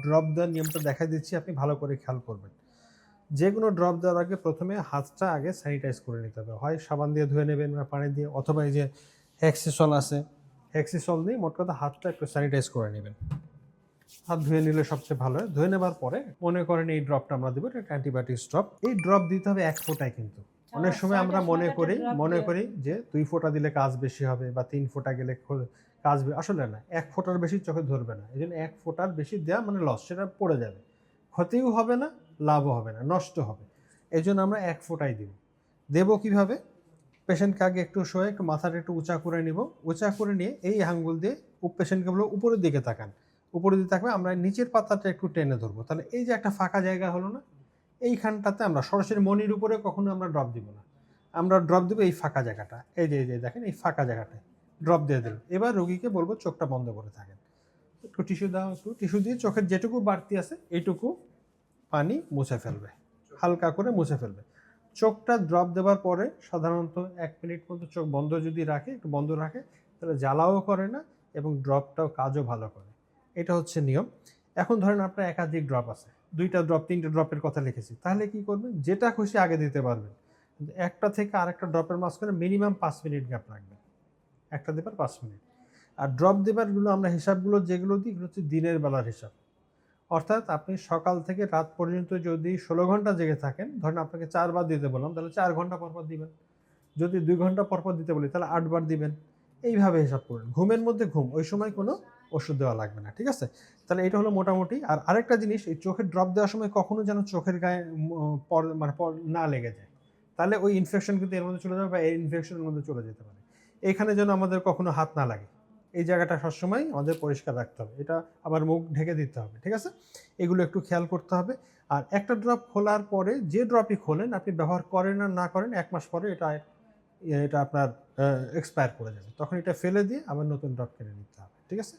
Drop দেওয়ার নিয়মটা দেখা দিচ্ছি, আপনি ভালো করে খেয়াল করবেন। যেকোনো ড্রপ দেওয়ার আগে ১ম এ হাতটা আগে স্যানিটাইজ করে নিতে হবে। হয় সাবান দিয়ে ধুয়ে নেবেন বা পানি দিয়ে, অথবা এই যে হেক্সিসল আছে, হেক্সিসল দিয়ে মোট কথা হাতটা একটু স্যানিটাইজ করে নেবেন। হাত ধুয়ে নিলে সবচেয়ে ভালো হয়। ধুয়ে নেবার পরে মনে করেন এই ড্রপটা আমরা দেবো, এটা একটা অ্যান্টিবায়োটিক ড্রপ। এই ড্রপ দিতে হবে ১ ফোঁটায় কিন্তু। অনেক সময় আমরা মনে করি যে ২ ফোঁটা দিলে কাজ বেশি হবে বা ৩ ফোঁটা গেলে কাজ আসলে না। ১ ফোঁটার বেশি চোখে ধরবে না। এজন্য ১ ফোঁটার বেশি দেওয়া মানে লস, সেটা পড়ে যাবে। ক্ষতিও হবে না, লাভও হবে না, নষ্ট হবে। এজন্য আমরা ১ ফোঁটাই দিব। দেব কিভাবে? পেশেন্টকে আগে একটু শোয়ে একটু মাথাটা একটু উঁচা করে নিব। উঁচা করে নিয়ে এই আঙ্গুল দিয়ে পেশেন্টকে বলব উপরের দিকে তাকান। উপরের দিকে তাকাবে, আমরা নিচের পাতাটা একটু টেনে ধরবো। তাহলে এই যে একটা ফাঁকা জায়গা হলো না? এইখানটাতে আমরা সরাসরি মনির উপরে কখনো আমরা ড্রপ দিব না। আমরা ড্রপ দেব এই ফাঁকা জায়গাটা। এই যে দেখেন এই ফাঁকা জায়গাটায় ড্রপ দিয়ে দিলাম। এবার রোগীকে বলব চোখটা বন্ধ করে থাকেন। একটু টিস্যু দাও, একটু টিস্যু দিয়ে চোখের যেটুকু বাড়তি আছে এইটুকু পানি মুছে ফেলবে। হালকা করে মুছে ফেলবে। চোখটা ড্রপ দেওয়ার পরে সাধারণত ১ মিনিট মতো চোখ বন্ধ যদি রাখে, একটু বন্ধ রাখে, তাহলে জ্বালাও করে না এবং ড্রপটাও কাজও ভালো করে। এটা হচ্ছে নিয়ম। এখন ধরেন আপনার একাধিক ড্রপ আছে। ২ টা ড্রপ, ৩ টা ড্রপের কথা লিখেছি। তাহলে কি করবেন? যেটা খুশি আগে দিতে পারবেন। কিন্তু একটা থেকে আরেকটা ড্রপের মাঝখানে মিনিমাম ৫ মিনিট গ্যাপ রাখবেন। একটা দেবার ৫ মিনিট। আর ড্রপ দেবারগুলো আমরা হিসাবগুলো যেগুলো দিই, এগুলো হচ্ছে দিনের বেলার হিসাব। অর্থাৎ আপনি সকাল থেকে রাত পর্যন্ত যদি ১৬ ঘন্টা জেগে থাকেন, ধরেন আপনাকে ৪ বার দিতে বললাম, তাহলে ৪ ঘন্টা পরপর দিবেন। যদি ২ ঘন্টা পরপর দিতে বলি, তাহলে ৮ বার দিবেন। এইভাবে হিসাব করবেন। ঘুমের মধ্যে ঘুম, ওই সময় কোনো ওষুধ দেওয়া লাগবে না। ঠিক আছে? তাহলে এটা হলো মোটামুটি। আর আরেকটা জিনিস, এই চোখের ড্রপ দেওয়ার সময় কখনো যেন চোখের গায়ে পর না লেগে যায়। তাহলে ওই ইনফেকশন কিন্তু এর মধ্যে চলে যাবে বা এই ইনফেকশনের মধ্যে চলে যেতে পারে। এখানে যেন আমাদের কখনো হাত না লাগে। এই জায়গাটা সবসময় আমাদের পরিষ্কার রাখতে হবে। এটা আবার মুখ ঢেকে দিতে হবে। ঠিক আছে? এগুলো একটু খেয়াল করতে হবে। আর একটা ড্রপ খোলার পরে যে ড্রপই খোলেন, আপনি ব্যবহার করেন আর না করেন ১ মাস পরে এটা আপনার এক্সপায়ার করে যাবে। তখন এটা ফেলে দিয়ে আবার নতুন ড্রপ কিনে নিতে হবে। ঠিক আছে?